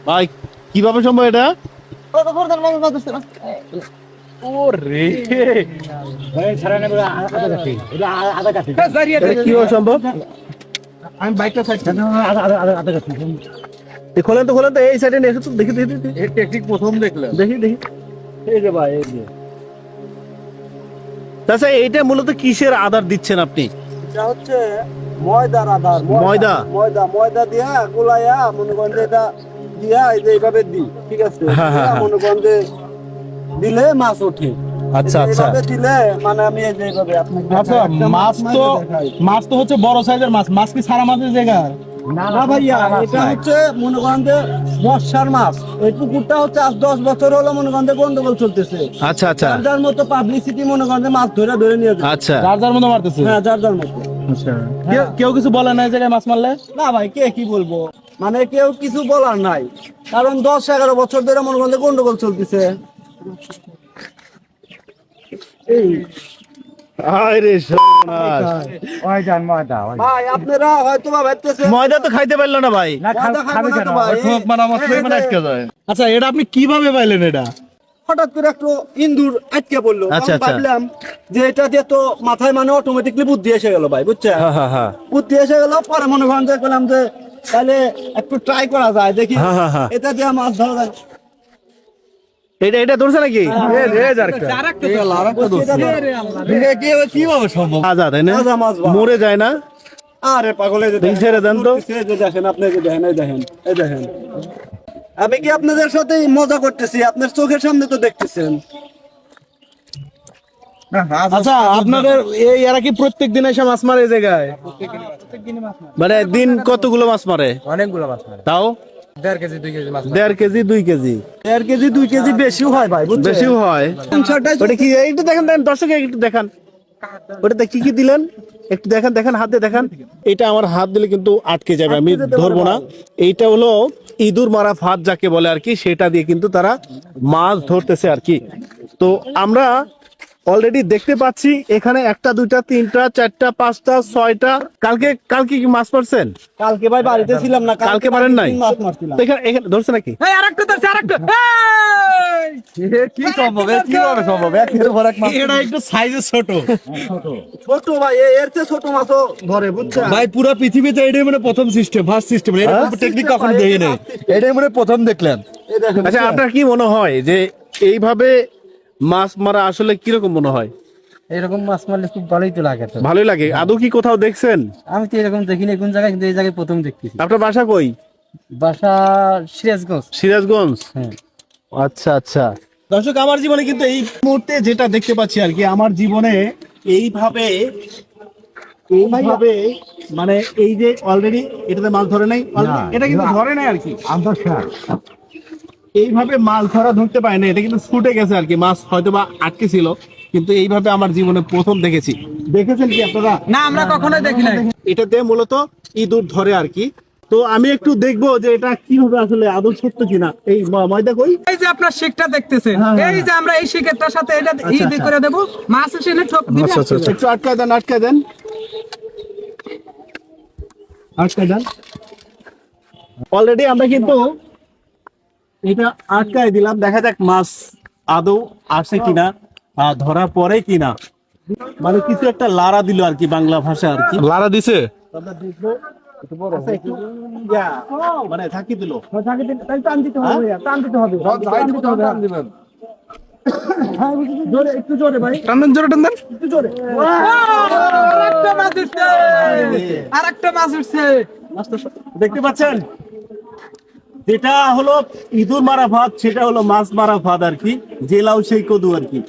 ভাই কিভাবে সম্ভব এটা? কিভাবে সম্ভব? আমি বাইকটা সাইড খোলেন তো এই সাইডে নিয়ে এসো তো, দেখি দেখি দেখি। এর টেকনিক প্রথম দেখলাম। দেখি দেখি। এই যে ভাই, এই যে আচ্ছা, এইটা মূলত কিসের আধার দিচ্ছেন আপনি? এটা হচ্ছে ময়দার আধার। ময়দা? ময়দা দিয়া গুলাইয়া মনে করেন যে এটা দিয়া এই যে এইভাবে দিই, ঠিক আছে? হ্যাঁ, হ্যাঁ, হ্যাঁ। মনে করেন যে দিলে মাছ ওঠে। আচ্ছা আচ্ছা। এইভাবে দিলে মানে আমি এই যে এইভাবে আপনাকে আচ্ছা, একটা মাছ তো হচ্ছে বড় সাইজের মাছ। মাছ কি সারা মাছের জায়গা? না ভাইয়া, এটা হচ্ছে মনে করেন যে মশার মাছ। এই পুকুরটা হচ্ছে আজ 10 বছর হলো মনে করেন যে গন্ডগোল চলতেছে। আচ্ছা আচ্ছা যার মতো পাবলিসিটি মনে করেন যে মাছ ধরে নিয়ে যায়। আচ্ছা। যার মতো মারতেছে। হ্যাঁ, যার মতো। কেউ কিছু বলে না এই জায়গায় মাছ মারলে? না ভাই, কে কি বলবো, মানে কেউ কিছু বলার নাই, কারণ 10-11 বছর ধরে মনে করেন যে গন্ডগোল চলতেছে। আরে সর্বনাশ। ভাই আপনারা হয়তো বা ভাবতেছেন ময়দা তো খাইতে পারলো না ভাই। ময়দা খাবে না তো ভাই। আচ্ছা, এটা আপনি কিভাবে পাইলেন? এটা হঠাৎ করে একটু ইন্দুর আটকে পড়লো। আচ্ছা, আমি আচ্ছা। ভাবলাম যে এটা দিয়ে তো মাথায় মানে অটোমেটিকলি বুদ্ধি এসে গেল ভাই, বুঝছেন? হ্যাঁ হ্যাঁ হ্যাঁ। বুদ্ধি এসে গেল, পরে মনে করেন যে করলাম যে তাহলে একটু ট্রাই করা যায়, দেখি হ্যাঁ, হ্যাঁ, হ্যাঁ। এটা দিয়ে মাছ ধরা যায়। এটা ধরছে নাকি? কিভাবে সম্ভব? তাজা, তাই না? তাজা মাছ ভাই। মরে যায় না? আরে পাগল, এই যে দেখি ছেড়ে দেন তো। এই যে দেখেন, আপনি এই যে দেখেন, এই দেখেন। আমি কি আপনাদের সাথে মজা করতেছি? আপনার চোখের সামনে তো দেখতেছেন। আচ্ছা, আপনাদের এরা কি প্রত্যেক দিন এসে মাছ মারে এই জায়গায়? মানে দিন কতগুলো মাছ মারে? অনেকগুলো মাছ মারে। তাও 1.5 কেজি 2 কেজি মাছ। 1.5 কেজি 2 কেজি? 1.5 কেজি 2 কেজি বেশিও হয় ভাই, বুঝছেন? বেশিও হয়। ওটা কি একটু দেখেন, দর্শক একটু দেখান ওটাতে কি কি দিলেন, একটু দেখেন হাতে দেখান। এটা আমার হাত দিলে কিন্তু আটকে যাবে, আমি ধরবো না। এইটা হলো ইঁদুর মারা ফাঁদ যাকে বলে আর কি, সেটা দিয়ে কিন্তু তারা মাছ ধরতেছে আর কি। তো আমরা অলরেডি দেখতে পাচ্ছি এখানে 1টা 2টা 3টা 4টা 5টা 6টা। কালকে কি মাছ মারছেন? কালকে ভাই বাড়িতে ছিলাম না, কালকে মারেন নাই? মাছ মারছিলাম। তো এখানে ধরছে নাকি? কি সম্ভব? কিভাবে সম্ভব? এটা একটু সাইজে ছোট। ছোট ভাই, এর চেয়ে ছোট মাছও ধরে, বুঝছেন? ভাই পুরো পৃথিবীতে এটাই মানে প্রথম সিস্টেম, ফার্স্ট সিস্টেম। এরকম টেকনিক কখনো দেখি নাই। এটাই মানে প্রথম দেখলেন। এই দেখেন। আচ্ছা, আপনার কি মনে হয় যে এইভাবে মাছ মারা আসলে কিরকম মনে হয়? এরকম মাছ মারলে খুব ভালোই তো লাগে। তো ভালোই লাগে। আদৌ কি কোথাও দেখছেন? আমি তো এরকম দেখিনি কোন জায়গায়, কিন্তু এই জায়গায় প্রথম দেখতেছি। আপনার বাসা কই? বাসা সিরাজগঞ্জ। সিরাজগঞ্জ? হ্যাঁ। আচ্ছা আচ্ছা। দর্শক, আমার জীবনে কিন্তু এই মুহূর্তে যেটা দেখতে পাচ্ছি আর কি, আমার জীবনে এইভাবে মানে এই যে অলরেডি এটাতে মাছ ধরে নাই, এটা কিন্তু ধরে নাই আর কি। এইভাবে মাছ ধরতে পারে না, এটা কিন্তু ছুটে গেছে আর কি। মাছ হয়তো বা আটকে ছিল, কিন্তু এইভাবে আমার জীবনে প্রথম দেখেছি। দেখেছেন কি আপনারা? না, আমরা কখনোই দেখি নাই। এটাতে মূলত ইঁদুর ধরে আর কি। তো আমি একটু দেখবো যে এটা কিভাবে আসলে আদৌ সত্য কিনা। এই ময়দা কই? এই যে আপনার শিকটা দেখতেছেন, এই যে আমরা এই শিকেরটার সাথে এটা ই করে দেব, মাছ এসে না ঠক দিবে। একটু আটকায় দেন। অলরেডি আমরা কিন্তু এটা আটকায় দিলাম, দেখা যাক মাছ আদৌ আসে কিনা, ধরা পড়ে কিনা। মানে কিছু একটা লারা দিল আর কি, বাংলা ভাষা আর কি। লারা দিছে? আমরা দেখবো। আচ্ছা, একটু মানে থাকি দিল। টান দিতে হবে ভাইয়া, টান দিতে হবে। জোরে, একটু জোরে ভাই, জোরে টান দেন। একটু জোরে। আরেকটা মাছ উঠছে, আরেকটা মাছ উঠছে। দেখতে পাচ্ছেন, যেটা হলো ইঁদুর মারা ফাঁদ, সেটা হলো মাছ মারা ফাঁদ আর কি। জেলাও সেই কদু আর কি।